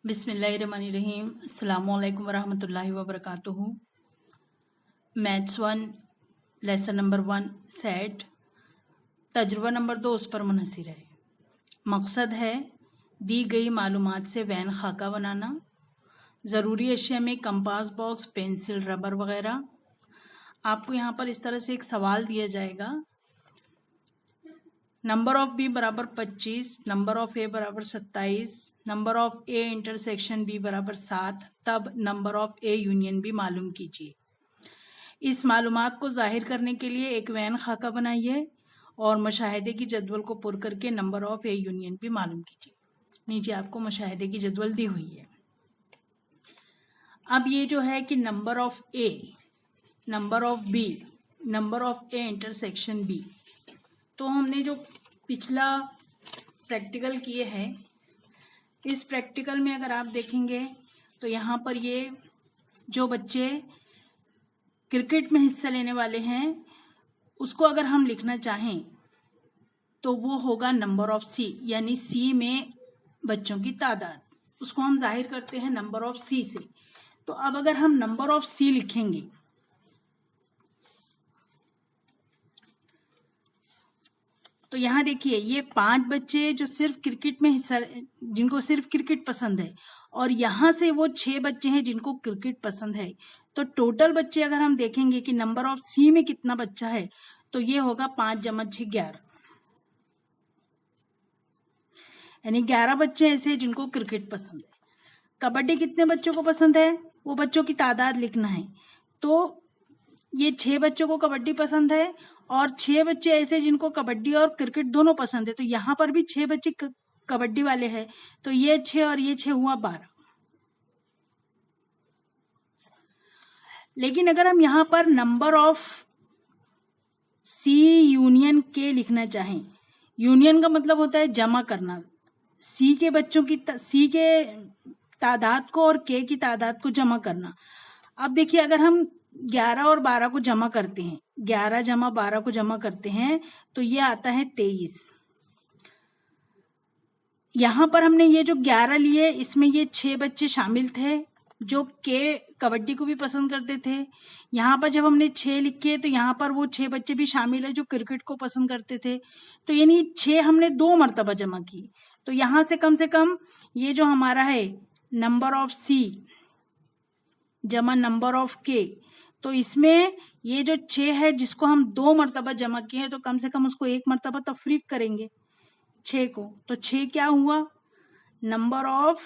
बिस्मिल्लाहिर्रहमानिर्रहीम। अस्सलामुअलैकुम वरहमतुल्लाहि वबरकातुहू। मैथ्स 1 लेसन नंबर 1 सेट तजुर्बा नंबर 2 उस पर मुनहसिर है। मकसद है दी गई मालूमात से वैन खाका बनाना, ज़रूरी अशिया में कंपास बॉक्स, पेंसिल, रबर वगैरह। आपको यहाँ पर इस तरह से एक सवाल दिया जाएगा, नंबर ऑफ बी बराबर 25, नंबर ऑफ ए बराबर 27, number of A intersection B बराबर 7, तब number of A union B मालूम कीजिए। इस मालूमात को जाहिर करने के लिए एक वैन खाका बनाइए और मुशाहिदे की जदवल को पुर करके number of A union B मालूम कीजिए। नीचे आपको मुशाहिदे की जदवल दी हुई है। अब ये जो है कि number of A, number of B, number of A intersection B, तो हमने जो पिछला प्रैक्टिकल किए हैं, इस प्रैक्टिकल में अगर आप देखेंगे तो यहाँ पर ये जो बच्चे क्रिकेट में हिस्सा लेने वाले हैं उसको अगर हम लिखना चाहें तो वो होगा नंबर ऑफ सी, यानी सी में बच्चों की तादाद, उसको हम जाहिर करते हैं नंबर ऑफ सी से। तो अब अगर हम नंबर ऑफ सी लिखेंगे तो यहाँ देखिए ये 5 बच्चे जो सिर्फ क्रिकेट में हिस्सा, जिनको सिर्फ क्रिकेट पसंद है, और यहाँ से वो 6 बच्चे हैं जिनको क्रिकेट पसंद है। तो टोटल बच्चे अगर हम देखेंगे कि नंबर ऑफ सी में कितना बच्चा है तो ये होगा 5 जमा 6 11, यानी 11 बच्चे ऐसे हैं जिनको क्रिकेट पसंद है। कबड्डी कितने बच्चों को पसंद है, वो बच्चों की तादाद लिखना है। तो ये 6 बच्चों को कबड्डी पसंद है और 6 बच्चे ऐसे जिनको कबड्डी और क्रिकेट दोनों पसंद है। तो यहाँ पर भी 6 बच्चे कबड्डी वाले हैं, तो ये 6 और ये 6 हुआ 12। लेकिन अगर हम यहाँ पर नंबर ऑफ सी यूनियन के लिखना चाहें, यूनियन का मतलब होता है जमा करना, सी के बच्चों की सी के तादाद को और के की तादाद को जमा करना। अब देखिए अगर हम 11 और 12 को जमा करते हैं, 11 जमा 12 को जमा करते हैं तो ये आता है 23। यहाँ पर हमने ये जो 11 लिए, इसमें ये 6 बच्चे शामिल थे जो के कबड्डी को भी पसंद करते थे। यहाँ पर जब हमने 6 लिखे तो यहाँ पर वो 6 बच्चे भी शामिल है जो क्रिकेट को पसंद करते थे। तो यानी 6 हमने 2 मरतबा जमा की। तो यहाँ से कम ये जो हमारा है नंबर ऑफ सी जमा नंबर ऑफ के, तो इसमें ये जो 6 है जिसको हम 2 मरतबा जमा किए हैं तो कम से कम उसको 1 मरतबा तफरीक करेंगे 6 को। तो 6 क्या हुआ, नंबर ऑफ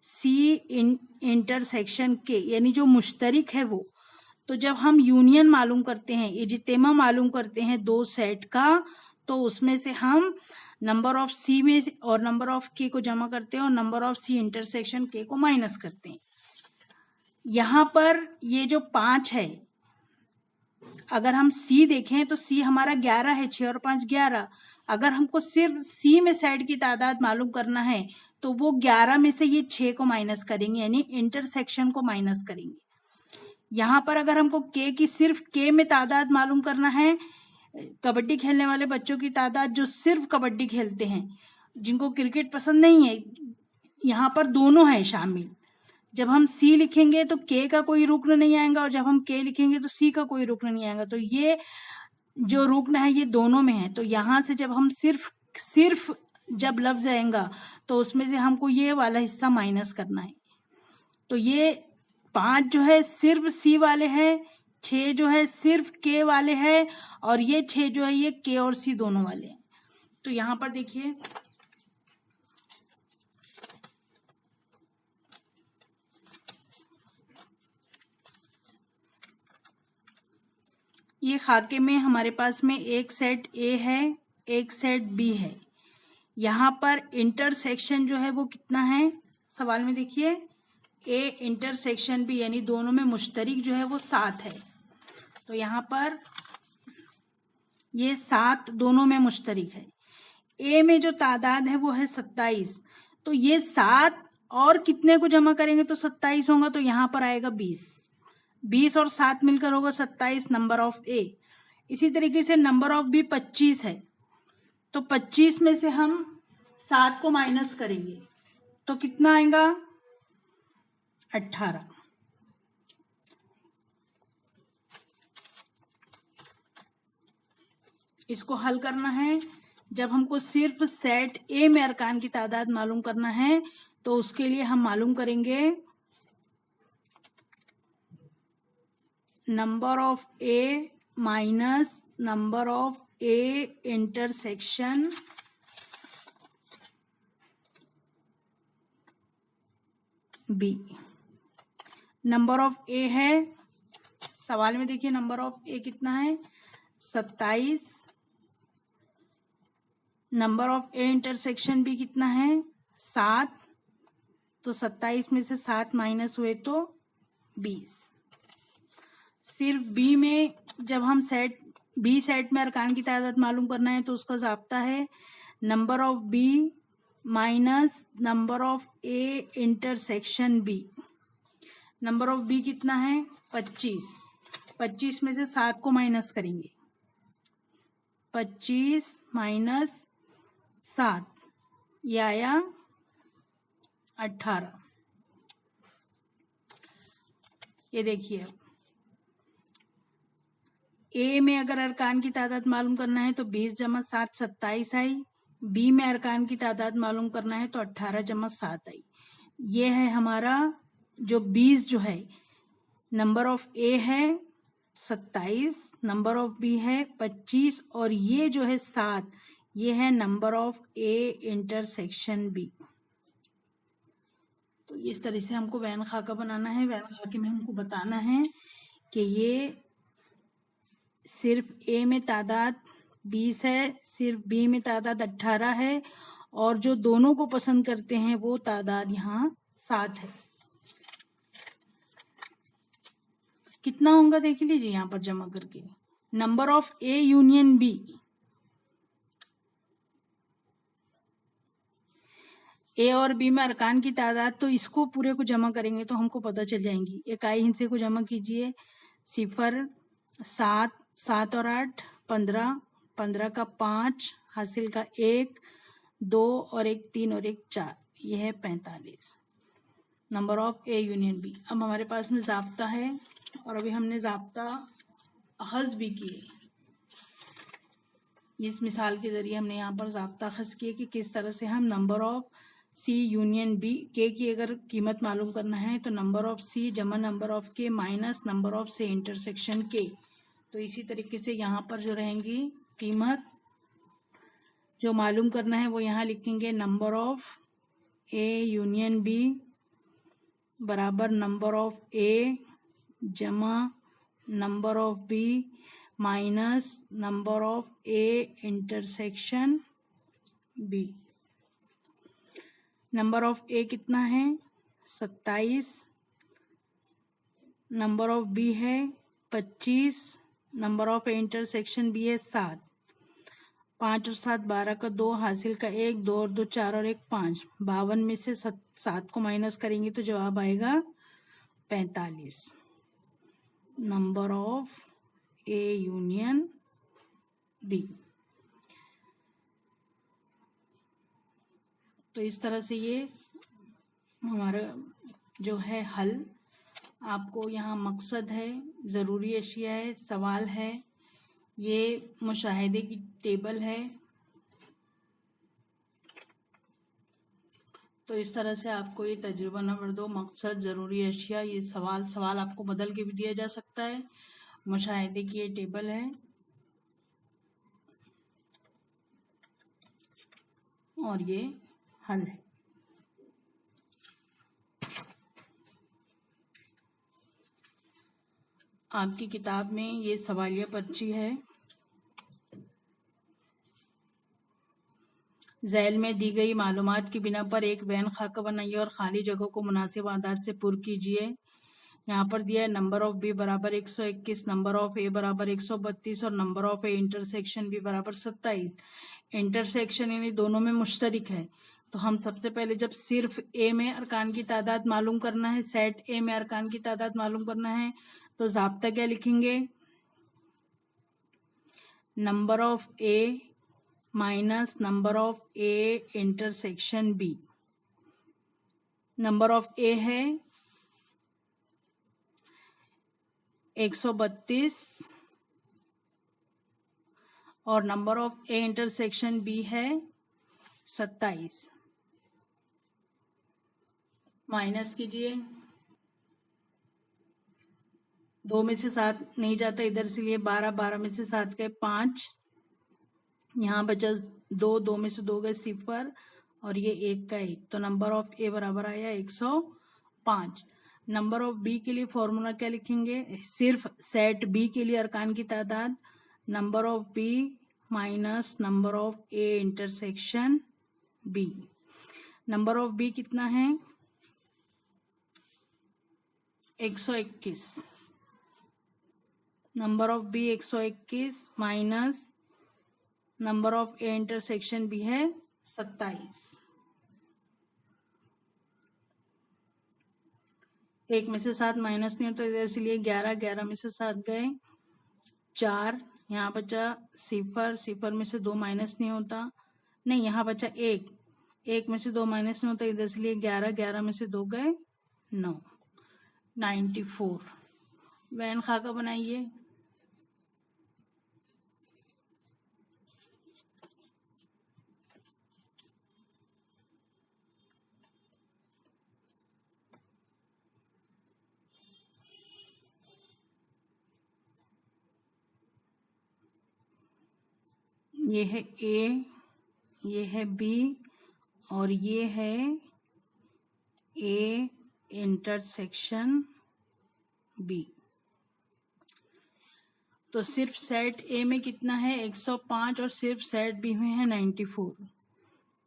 सी इंटरसेक्शन के, यानी जो मुश्तरिक है वो। तो जब हम यूनियन मालूम करते हैं, इज्तिमा मालूम करते हैं दो सेट का, तो उसमें से हम नंबर ऑफ सी में और नंबर ऑफ के को जमा करते हैं और नंबर ऑफ सी इंटरसेक्शन के को माइनस करते हैं। यहाँ पर ये जो 5 है, अगर हम सी देखें तो सी हमारा 11 है, 6 और 5 11। अगर हमको सिर्फ सी में सेट की तादाद मालूम करना है तो वो 11 में से ये 6 को माइनस करेंगे, यानी इंटरसेक्शन को माइनस करेंगे। यहाँ पर अगर हमको के की सिर्फ के में तादाद मालूम करना है, कबड्डी खेलने वाले बच्चों की तादाद जो सिर्फ कबड्डी खेलते हैं, जिनको क्रिकेट पसंद नहीं है, यहाँ पर दोनों है शामिल। जब हम सी लिखेंगे तो के का कोई रुकन नहीं आएगा और जब हम के लिखेंगे तो सी का कोई रुकन नहीं आएगा। तो ये जो रुकन है ये दोनों में है। तो यहाँ से जब हम सिर्फ जब लफ्ज आएगा तो उसमें से हमको ये वाला हिस्सा माइनस करना है। तो ये 5 जो है सिर्फ सी वाले हैं, 6 जो है सिर्फ के वाले हैं, और ये 6 जो है ये के और सी दोनों वाले हैं। तो यहाँ पर देखिए ये खाके में हमारे पास में एक सेट ए है, एक सेट बी है। यहाँ पर इंटरसेक्शन जो है वो कितना है, सवाल में देखिए ए इंटरसेक्शन बी, यानी दोनों में मुश्तरिक जो है वो 7 है। तो यहाँ पर ये 7 दोनों में मुश्तरिक है। ए में जो तादाद है वो है 27। तो ये 7 और कितने को जमा करेंगे तो 27 होगा, तो यहाँ पर आएगा 20 और 7 मिलकर होगा 27 नंबर ऑफ ए। इसी तरीके से नंबर ऑफ बी 25 है, तो 25 में से हम 7 को माइनस करेंगे तो कितना आएगा? 18। इसको हल करना है। जब हमको सिर्फ सेट ए में अरकान की तादाद मालूम करना है तो उसके लिए हम मालूम करेंगे number of A minus number of A intersection B. Number of A है, सवाल में देखिए नंबर ऑफ ए कितना है? 27। Number of A intersection B कितना है? 7। तो 27 में से 7 माइनस हुए तो 20। सिर्फ बी में जब हम बी सेट में अरकान की तादाद मालूम करना है तो उसका ज़ाब्ता है number of B minus number of A intersection B. Number of B कितना है? 25। 25 में से 7 को माइनस करेंगे, 25 माइनस 7, ये आया 18। ये देखिए ए में अगर अरकान की तादाद मालूम करना है तो 20 जमा 7 27 आई। बी में अरकान की तादाद मालूम करना है तो 18 जमा 7 आई। ये है हमारा जो 20 जो है नंबर ऑफ ए है 27, नंबर ऑफ बी है 25 और ये जो है 7 ये है number of A intersection B. तो इस तरह से हमको वैन खाका बनाना है। वैन खाके में हमको बताना है कि ये सिर्फ ए में तादाद 20 है, सिर्फ बी में तादाद 18 है और जो दोनों को पसंद करते हैं वो तादाद यहाँ 7 है। कितना होगा देख लीजिए यहाँ पर जमा करके। Number of A union B, A और बी में अरकान की तादाद तो इसको पूरे को जमा करेंगे तो हमको पता चल जाएंगी। इकाई हिस्से को जमा कीजिए। 0 7 7 और 8 15, 15 का 5 हासिल का 1 2 और 1 3 और 1 4, ये है 45 number of A union B. अब हमारे पास में ज़ाब्ता है और अभी हमने ज़ाब्ता अखज़ भी किए। इस मिसाल के जरिए हमने यहाँ पर ज़ाब्ता अखज़ किए कि किस तरह से हम number of C union B, के की अगर कीमत मालूम करना है तो नंबर ऑफ सी जमा नंबर ऑफ के माइनस नंबर ऑफ से इंटरसेक्शन के। तो इसी तरीके से यहाँ पर जो रहेंगी कीमत जो मालूम करना है वो यहाँ लिखेंगे number of A union B बराबर नंबर ऑफ ए जमा number of B minus number of A intersection B. Number of A कितना है? 27, नंबर ऑफ बी है 25, number of A intersection B है 7। 5 और 7 12 का 2 हासिल का 1 2 और 2 4 और 1 5। 52 में से 7 को माइनस करेंगे तो जवाब आएगा 45 number of A union B. तो इस तरह से ये हमारा जो है हल। आपको यहाँ मकसद है, ज़रूरी अशिया है, सवाल है, ये मुशाहिदे की टेबल है। तो इस तरह से आपको ये तजुर्बा नंबर 2 मकसद ज़रूरी अशिया, ये सवाल आपको बदल के भी दिया जा सकता है। मुशाहिदे की ये टेबल है और ये हल है। आपकी किताब में ये सवालिया पर्ची है। झैल में दी गई मालूमात की बिना पर एक वैन खाका बनाइए और खाली जगह को मुनासिब आदाद से पुर कीजिए। यहाँ पर दिया है नंबर ऑफ बी बराबर 121, नंबर ऑफ ए बराबर 132 और number of A intersection B बराबर 27। इंटरसेक्शन यानी दोनों में मुश्तरिक है। तो हम सबसे पहले जब सिर्फ ए में अरकान की तादाद मालूम करना है, सेट ए में अरकान की तादाद मालूम करना है तो ज़ाब्ता क्या लिखेंगे? Number of A minus number of A intersection B. Number of A है 132 और number of A intersection B है 27। माइनस कीजिए, 2 में से 7 नहीं जाता इधर, से लिए 12, 12 में से 7 गए 5, यहाँ बचा 2, 2 में से 2 गए 0 और ये 1 का 1, तो नंबर ऑफ ए बराबर आया 105। नंबर ऑफ बी के लिए फॉर्मूला क्या लिखेंगे? सिर्फ सेट बी के लिए अरकान की तादाद, number of B minus number of A intersection B. Number of B कितना है? 121। Number of B 121 minus number of A intersection B है 27। 1 में से 7 माइनस नहीं होता इधर, इसलिए 11, 11 में से 7 गए 4, यहाँ बचा 0, 0 में से 2 माइनस नहीं होता, नहीं यहाँ बचा 1, 1 में से 2 माइनस नहीं होता इधर, इसलिए 11, 11 में से 2 गए 9, 94। वैन खाका बनाइए। ये है ए, ये है बी और ये है ए इंटरसेक्शन बी। तो सिर्फ सेट ए में कितना है? 105 और सिर्फ सेट बी में है 94।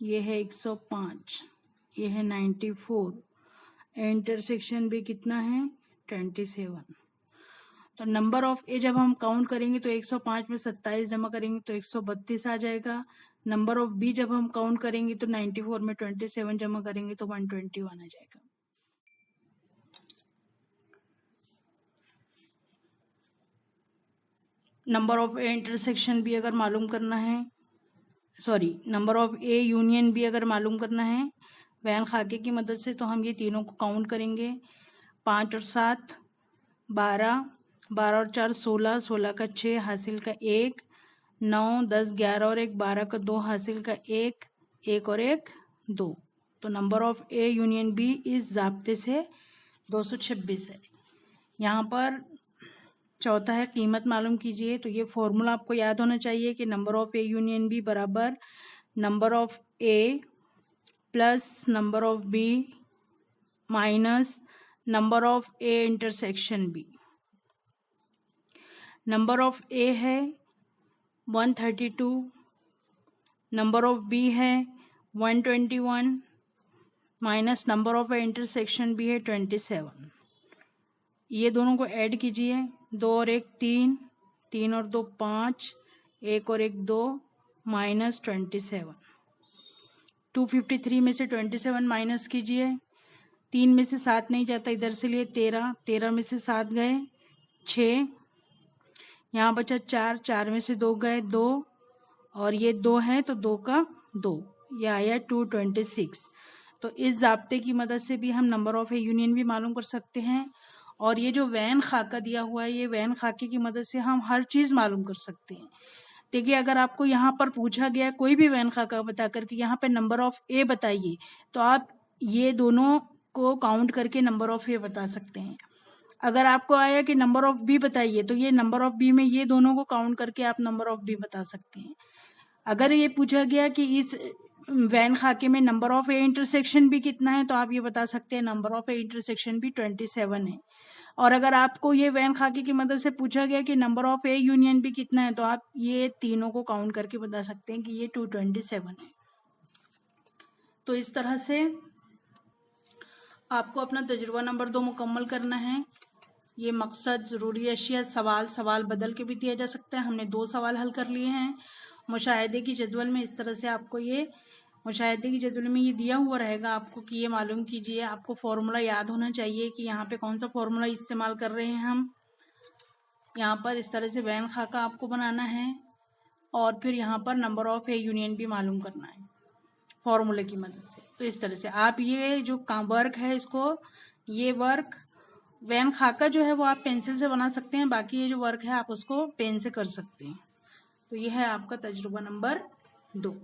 ये है 105, ये है 94, इंटरसेक्शन बी कितना है? 27। तो नंबर ऑफ ए जब हम काउंट करेंगे तो 105 में 27 जमा करेंगे तो 132 आ जाएगा। नंबर ऑफ बी जब हम काउंट करेंगे तो 94 में 27 जमा करेंगे तो 121 आ जाएगा। Number of A intersection B अगर मालूम करना है, sorry number of A union B अगर मालूम करना है वैन खाके की मदद से, तो हम ये तीनों को काउंट करेंगे। 5 और 7 12, 12 और 4 16, 16 का 6 हासिल का 1, 9, 10, 11 और 1 12 का 2 हासिल का 1, 1 और 1 2। तो number of A union B इस ज़ाब्ते से 226 है। यहाँ पर चौथा है कीमत मालूम कीजिए। तो ये फॉर्मूला आपको याद होना चाहिए कि number of A union B बराबर number of A plus number of B minus number of A intersection B. Number of A है 132, नंबर ऑफ बी है 121 minus number of A intersection B है 27। ये दोनों को ऐड कीजिए, 2 और 1 3, 3 और 2 5, 1 और 1 2 माइनस 27। 253 में से 27 माइनस कीजिए, 3 में से 7 नहीं जाता इधर, से लिए 13, 13 में से 7 गए 6, यहाँ बचा 4, 4 में से 2 गए 2 और ये 2 है तो 2 का 2, ये आया 226। तो इस ज़ाब्ते की मदद से भी हम नंबर ऑफ ए यूनियन भी मालूम कर सकते हैं। और ये जो वैन खाका दिया हुआ है, ये वैन खाके की मदद से हम हर चीज़ मालूम कर सकते हैं। देखिए अगर आपको यहाँ पर पूछा गया कोई भी वैन खाका बता करके यहाँ पे नंबर ऑफ ए बताइए, तो आप ये दोनों को काउंट करके नंबर ऑफ ए बता सकते हैं। अगर आपको आया कि नंबर ऑफ बी बताइए, तो ये नंबर ऑफ बी में ये दोनों को काउंट करके आप नंबर ऑफ बी बता सकते हैं। अगर ये पूछा गया कि इस वैन खाके में नंबर ऑफ ए इंटरसेक्शन भी कितना है, तो आप ये बता सकते हैं नंबर ऑफ ए इंटरसेक्शन भी 27 है। और अगर आपको ये वैन खाके की मदद से पूछा गया कि नंबर ऑफ ए यूनियन भी कितना है, तो आप ये तीनों को काउंट करके बता सकते हैं कि ये 227 है। तो इस तरह से आपको अपना तजुर्बा नंबर 2 मुकम्मल करना है। ये मकसद ज़रूरी अशिया सवाल बदल के भी दिया जा सकता है। हमने 2 सवाल हल कर लिए हैं। मुशाहिदे की जदवल में इस तरह से आपको ये मुशाहिदे की जदवल में ये दिया हुआ रहेगा आपको कि ये मालूम कीजिए। आपको फॉर्मूला याद होना चाहिए कि यहाँ पे कौन सा फॉर्मूला इस्तेमाल कर रहे हैं हम। यहाँ पर इस तरह से वैन खाका आपको बनाना है और फिर यहाँ पर नंबर ऑफ ए यूनियन भी मालूम करना है फॉर्मूले की मदद से। तो इस तरह से आप ये जो वर्क है इसको, ये वर्क वैन खाका जो है वो आप पेंसिल से बना सकते हैं, बाकी ये जो वर्क है आप उसको पेन से कर सकते हैं। तो ये है आपका तजुर्बा नंबर 2।